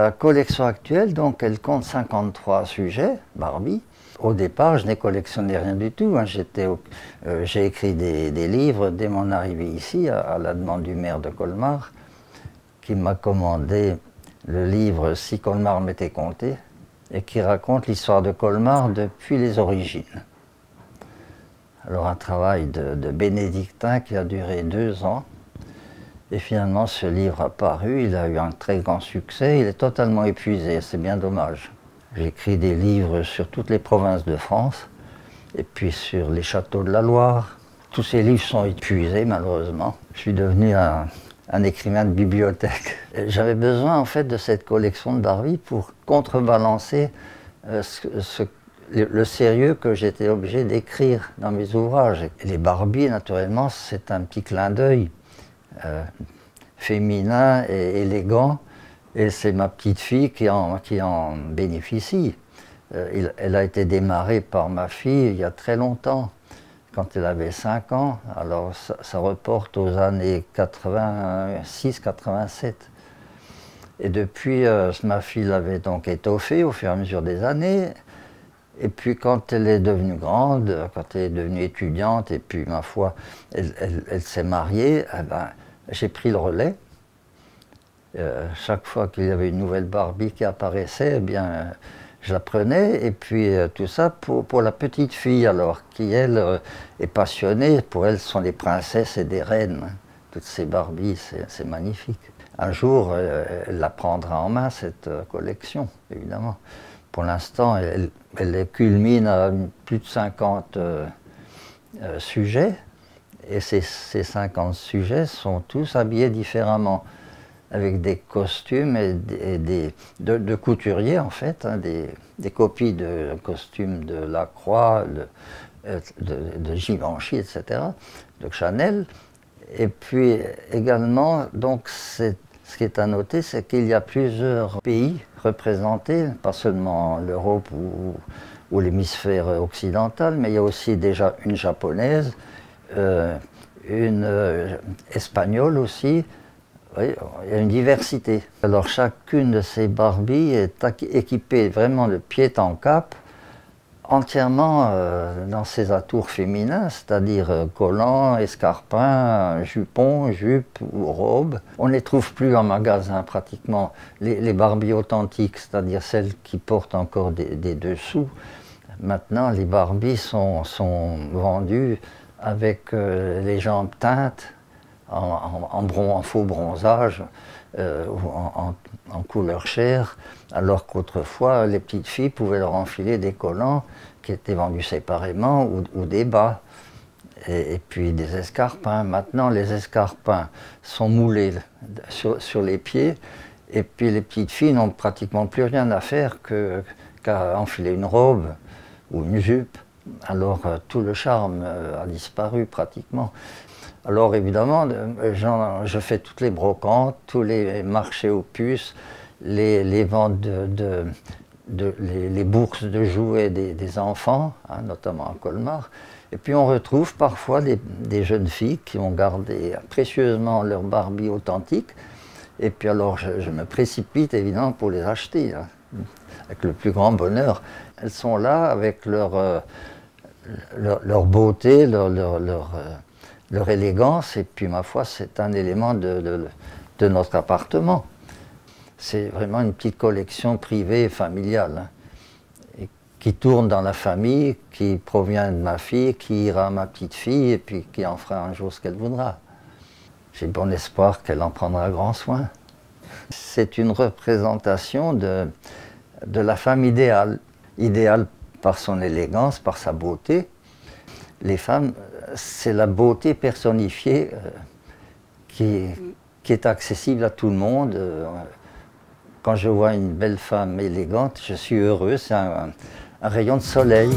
La collection actuelle, donc, elle compte 53 sujets, Barbie. Au départ, je n'ai collectionné rien du tout. Hein. J'ai écrit des livres dès mon arrivée ici, à la demande du maire de Colmar, qui m'a commandé le livre « Si Colmar m'était compté » et qui raconte l'histoire de Colmar depuis les origines. Alors un travail de bénédictin qui a duré 2 ans. Et finalement, ce livre a paru, il a eu un très grand succès, il est totalement épuisé, c'est bien dommage. J'écris des livres sur toutes les provinces de France, et puis sur les châteaux de la Loire. Tous ces livres sont épuisés, malheureusement. Je suis devenu un écrivain de bibliothèque. J'avais besoin, en fait, de cette collection de Barbie pour contrebalancer le sérieux que j'étais obligé d'écrire dans mes ouvrages. Et les Barbies, naturellement, c'est un petit clin d'œil. Féminin et élégant, et c'est ma petite fille qui en bénéficie. Elle a été démarrée par ma fille il y a très longtemps, quand elle avait 5 ans, alors ça reporte aux années 86-87. Et depuis, ma fille l'avait donc étoffée au fur et à mesure des années, et puis quand elle est devenue grande, quand elle est devenue étudiante, et puis ma foi, elle s'est mariée, eh ben, j'ai pris le relais. Chaque fois qu'il y avait une nouvelle Barbie qui apparaissait, eh bien, je la prenais. Et puis tout ça pour la petite fille, alors, qui, elle, est passionnée. Pour elle, ce sont des princesses et des reines. Toutes ces Barbies, c'est magnifique. Un jour, elle la prendra en main, cette collection, évidemment. Pour l'instant, elle culmine à plus de 50 sujets. Et ces 50 sujets sont tous habillés différemment, avec des costumes et de couturiers, en fait, hein, des copies de costumes de Lacroix, de Givenchy, etc., de Chanel. Et puis également, donc, ce qui est à noter, c'est qu'il y a plusieurs pays représentés, pas seulement l'Europe ou l'hémisphère occidental, mais il y a aussi déjà une japonaise, une espagnole aussi. Oui, il y a une diversité. Alors chacune de ces Barbies est équipée vraiment de pied en cap, entièrement dans ses atours féminins, c'est-à-dire collants, escarpins, jupons, jupes ou robes. On ne les trouve plus en magasin pratiquement. Les Barbies authentiques, c'est-à-dire celles qui portent encore des dessous. Maintenant, les Barbies sont vendues avec les jambes teintes, en faux bronzage, en couleur chair, alors qu'autrefois, les petites filles pouvaient leur enfiler des collants qui étaient vendus séparément ou des bas. Et puis des escarpins. Maintenant, les escarpins sont moulés sur les pieds, et puis les petites filles n'ont pratiquement plus rien à faire qu'à enfiler une robe ou une jupe. Alors tout le charme a disparu pratiquement. Alors évidemment, je fais toutes les brocantes, tous les marchés aux puces, les ventes les bourses de jouets des enfants, hein, notamment à Colmar. Et puis on retrouve parfois des jeunes filles qui ont gardé précieusement leur Barbie authentique. Et puis alors je me précipite évidemment pour les acheter, hein, avec le plus grand bonheur. Elles sont là avec leur beauté, leur élégance, et puis ma foi, c'est un élément de notre appartement. C'est vraiment une petite collection privée et familiale, hein, et qui tourne dans la famille, qui provient de ma fille, qui ira à ma petite fille, et puis qui en fera un jour ce qu'elle voudra. J'ai bon espoir qu'elle en prendra grand soin. C'est une représentation de la femme idéale, idéale par son élégance, par sa beauté. Les femmes, c'est la beauté personnifiée qui est accessible à tout le monde. Quand je vois une belle femme élégante, je suis heureux, c'est un rayon de soleil.